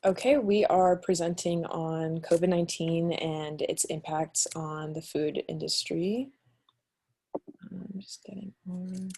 Okay, we are presenting on COVID-19 and its impacts on the food industry. I'm just getting on.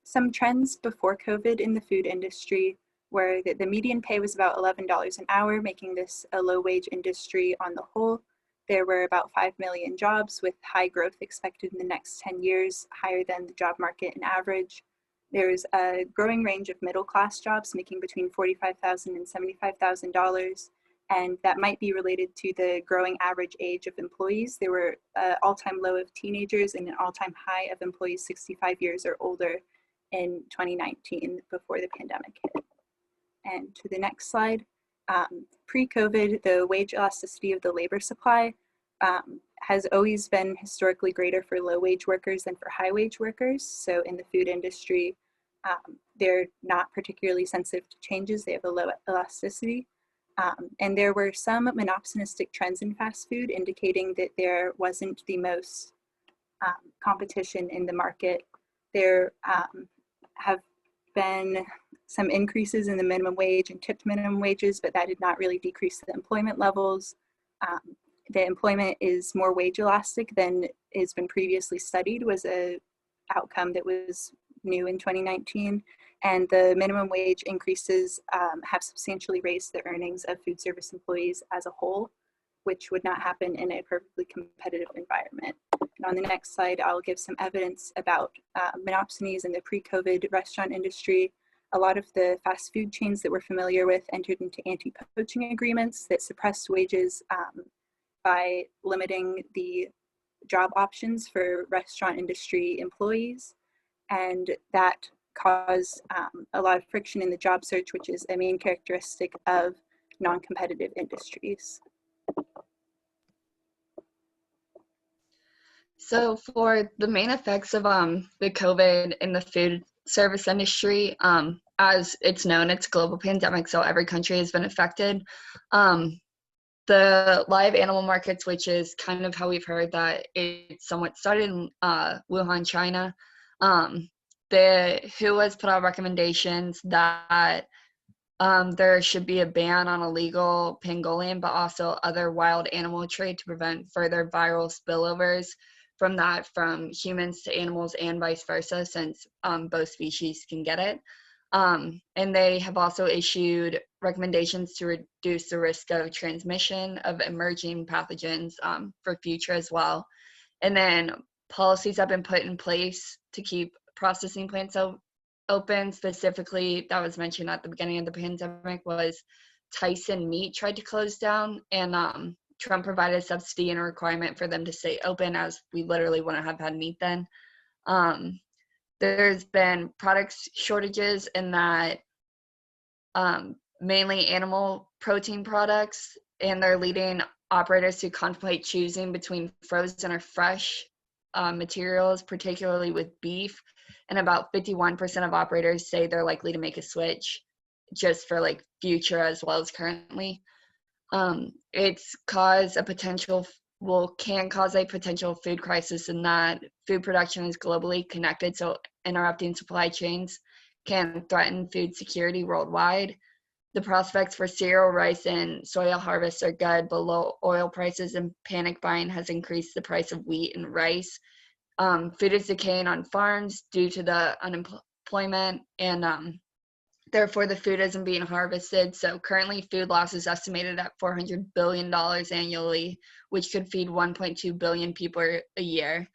Some trends before COVID in the food industry were that the median pay was about $11 an hour, making this a low-wage industry on the whole. There were about 5 million jobs with high growth expected in the next 10 years, higher than the job market in average. There's a growing range of middle-class jobs making between $45,000 and $75,000, and that might be related to the growing average age of employees. There were an all-time low of teenagers and an all-time high of employees 65 years or older in 2019 before the pandemic hit. And to the next slide, pre-COVID, the wage elasticity of the labor supply has always been historically greater for low-wage workers than for high-wage workers. So in the food industry, they're not particularly sensitive to changes. They have a low elasticity. And there were some monopsonistic trends in fast food indicating that there wasn't the most competition in the market. There have been some increases in the minimum wage and tipped minimum wages, but that did not really decrease the employment levels. The employment is more wage elastic than has been previously studied, was an outcome that was new in 2019. And the minimum wage increases have substantially raised the earnings of food service employees as a whole, which would not happen in a perfectly competitive environment. And on the next slide, I'll give some evidence about monopsonies in the pre-COVID restaurant industry. A lot of the fast food chains that we're familiar with entered into anti-poaching agreements that suppressed wages by limiting the job options for restaurant industry employees. And that caused a lot of friction in the job search, which is a main characteristic of non-competitive industries. So for the main effects of the COVID in the food service industry, as it's known, it's a global pandemic, so every country has been affected. The live animal markets, which is kind of how we've heard that it somewhat started in Wuhan, China. The WHO has put out recommendations that there should be a ban on illegal pangolin, but also other wild animal trade to prevent further viral spillovers from humans to animals and vice versa, since both species can get it. And they have also issued recommendations to reduce the risk of transmission of emerging pathogens for future as well. And then policies have been put in place to keep processing plants open. Specifically, that was mentioned at the beginning of the pandemic, was Tyson Meat tried to close down, and Trump provided a subsidy and a requirement for them to stay open, as we literally wouldn't have had meat then. There's been product shortages in that mainly animal protein products, and they're leading operators to contemplate choosing between frozen or fresh materials, particularly with beef. And about 51% of operators say they're likely to make a switch just for like future as well as currently. It's caused a potential, can cause a potential food crisis in that food production is globally connected, so interrupting supply chains can threaten food security worldwide. The prospects for cereal, rice, and soya harvests are good, but low oil prices and panic buying has increased the price of wheat and rice. Food is decaying on farms due to the unemployment, and therefore the food isn't being harvested. So currently food loss is estimated at $400 billion annually, which could feed 1.2 billion people a year.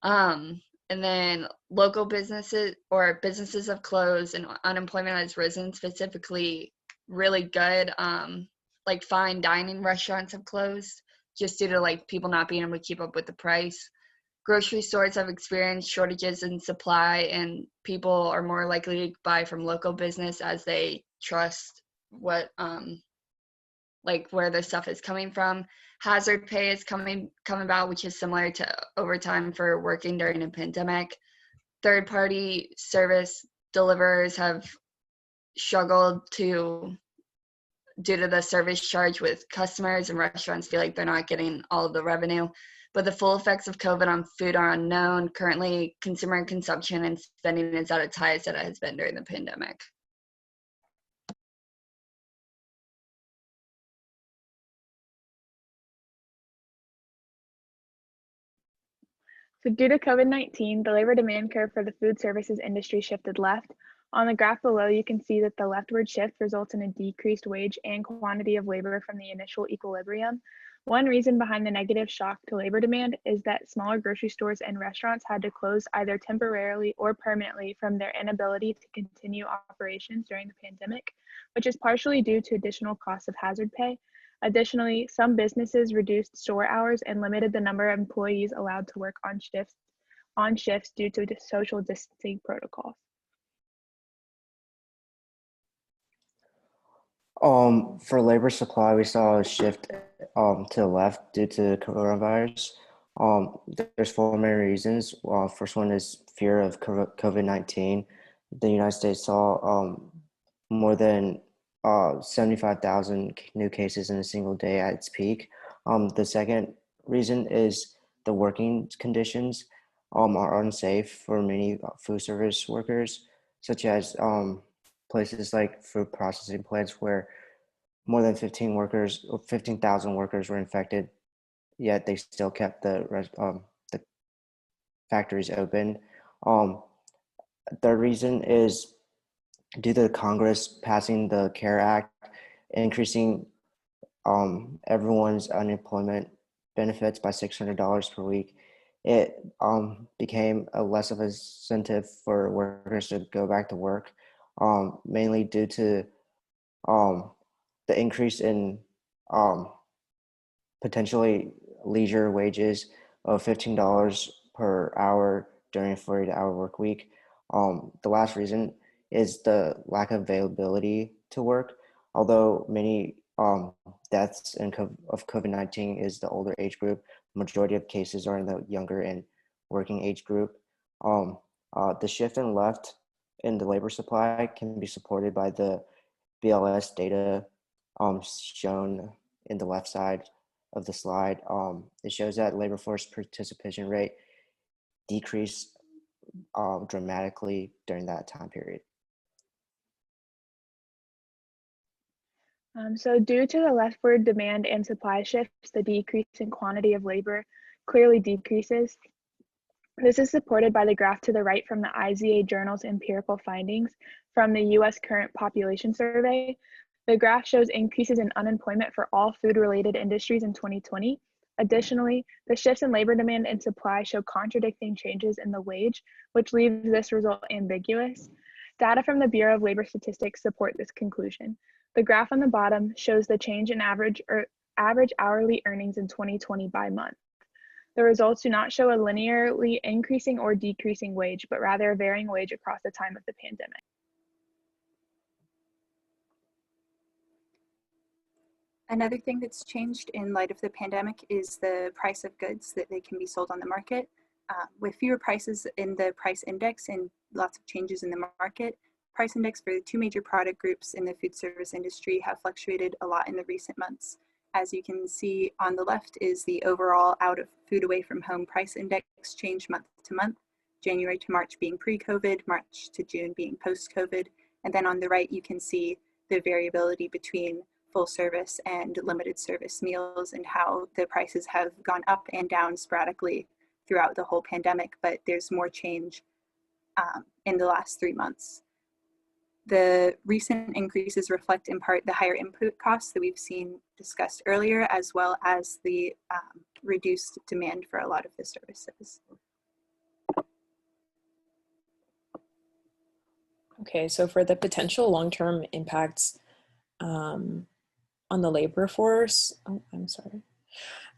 And then local businesses have closed, and unemployment has risen, specifically really good. Like fine dining restaurants have closed just due to like people not being able to keep up with the price. Grocery stores have experienced shortages in supply, and people are more likely to buy from local business as they trust what like where their stuff is coming from. Hazard pay is come about, which is similar to overtime for working during a pandemic. Third-party service deliverers have struggled due to the service charge with customers, and restaurants feel like they're not getting all of the revenue. But the full effects of COVID on food are unknown. Currently, consumer consumption and spending is at its highest that it has been during the pandemic. So due to COVID-19, the labor demand curve for the food services industry shifted left. On the graph below, you can see that the leftward shift results in a decreased wage and quantity of labor from the initial equilibrium. One reason behind the negative shock to labor demand is that smaller grocery stores and restaurants had to close either temporarily or permanently from their inability to continue operations during the pandemic, which is partially due to additional costs of hazard pay. Additionally, some businesses reduced store hours and limited the number of employees allowed to work on shifts due to social distancing protocols. For labor supply, we saw a shift to the left due to coronavirus. There's four main reasons. First one is fear of COVID-19. The United States saw more than 75,000 new cases in a single day at its peak. The second reason is the working conditions are unsafe for many food service workers, such as places like food processing plants where more than 15,000 workers were infected, yet they still kept the factories open. Third reason is due to Congress passing the CARE Act, increasing everyone's unemployment benefits by $600 per week. It became a less of an incentive for workers to go back to work, mainly due to the increase in potentially leisure wages of $15 per hour during a 40-hour work week. The last reason is the lack of availability to work. Although many deaths of COVID-19 is the older age group, majority of cases are in the younger and working age group. The shift in left in the labor supply can be supported by the BLS data shown in the left side of the slide. It shows that labor force participation rate decreased dramatically during that time period. So due to the leftward demand and supply shifts, the decrease in quantity of labor clearly decreases. This is supported by the graph to the right from the IZA Journal's empirical findings from the US Current Population Survey. The graph shows increases in unemployment for all food-related industries in 2020. Additionally, the shifts in labor demand and supply show contradicting changes in the wage, which leaves this result ambiguous. Data from the Bureau of Labor Statistics support this conclusion. The graph on the bottom shows the change in average hourly earnings in 2020 by month. The results do not show a linearly increasing or decreasing wage, but rather a varying wage across the time of the pandemic. Another thing that's changed in light of the pandemic is the price of goods that they can be sold on the market. With fewer prices in the price index and lots of changes in the market, price index for the two major product groups in the food service industry have fluctuated a lot in the recent months. As you can see on the left is the overall out of food away from home price index change month to month, January to March being pre-COVID, March to June being post-COVID. And then on the right, you can see the variability between full service and limited service meals and how the prices have gone up and down sporadically throughout the whole pandemic, but there's more change in the last 3 months. The recent increases reflect in part the higher input costs that we've seen discussed earlier, as well as the reduced demand for a lot of the services. Okay, so for the potential long-term impacts on the labor force,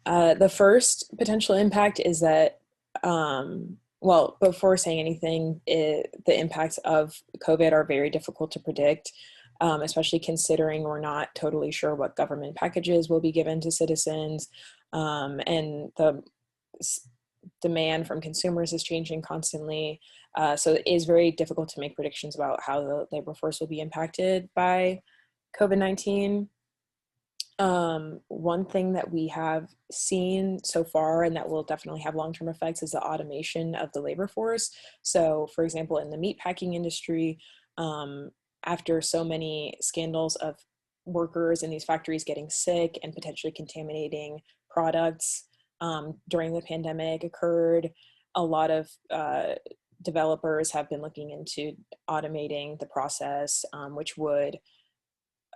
the first potential impact is that, well, before saying anything, the impacts of COVID are very difficult to predict, especially considering we're not totally sure what government packages will be given to citizens, and the demand from consumers is changing constantly. So it is very difficult to make predictions about how the labor force will be impacted by COVID-19. One thing that we have seen so far and that will definitely have long-term effects is the automation of the labor force. So for example, in the meatpacking industry, after so many scandals of workers in these factories getting sick and potentially contaminating products during the pandemic occurred, a lot of developers have been looking into automating the process, which would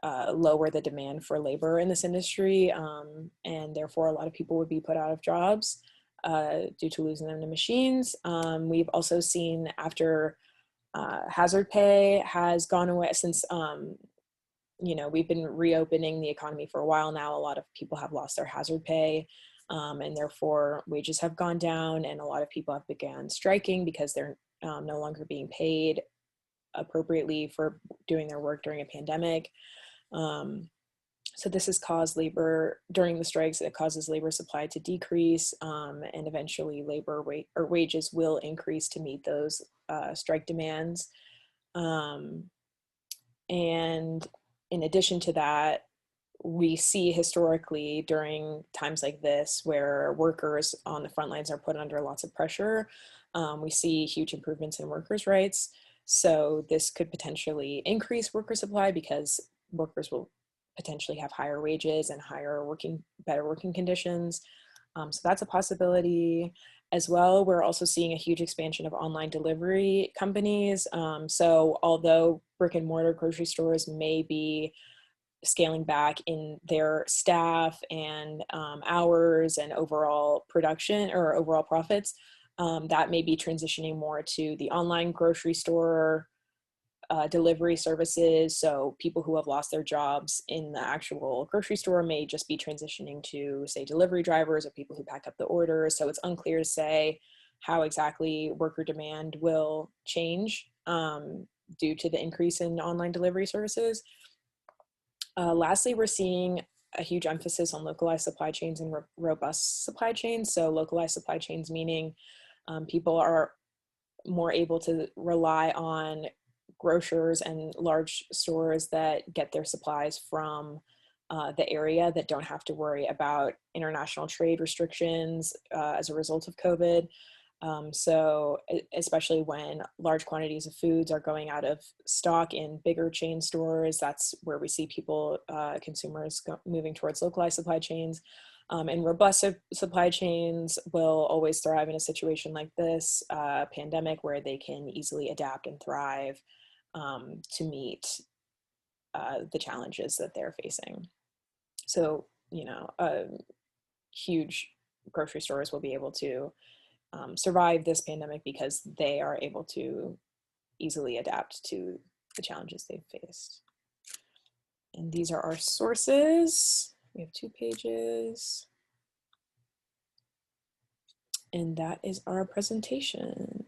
lower the demand for labor in this industry, and therefore a lot of people would be put out of jobs due to losing them to machines. We've also seen after hazard pay has gone away since, you know, we've been reopening the economy for a while now. A lot of people have lost their hazard pay, and therefore wages have gone down, and a lot of people have begun striking because they're no longer being paid appropriately for doing their work during a pandemic. So this has caused labor, during the strikes, it causes labor supply to decrease, and eventually labor wages will increase to meet those strike demands. And in addition to that, we see historically during times like this where workers on the front lines are put under lots of pressure, we see huge improvements in workers' rights. So this could potentially increase worker supply because workers will potentially have higher wages and better working conditions. So that's a possibility as well. We're also seeing a huge expansion of online delivery companies. So although brick and mortar grocery stores may be scaling back in their staff and hours and overall production or overall profits, that may be transitioning more to the online grocery store delivery services. So people who have lost their jobs in the actual grocery store may just be transitioning to, say, delivery drivers or people who pack up the orders. So it's unclear to say how exactly worker demand will change due to the increase in online delivery services. Lastly, we're seeing a huge emphasis on localized supply chains and robust supply chains. So localized supply chains meaning people are more able to rely on grocers and large stores that get their supplies from the area, that don't have to worry about international trade restrictions as a result of COVID. So especially when large quantities of foods are going out of stock in bigger chain stores, that's where we see people, consumers moving towards localized supply chains. And robust supply chains will always thrive in a situation like this pandemic, where they can easily adapt and thrive to meet the challenges that they're facing. So, you know, huge grocery stores will be able to survive this pandemic because they are able to easily adapt to the challenges they've faced. And these are our sources. We have 2 pages. And that is our presentation.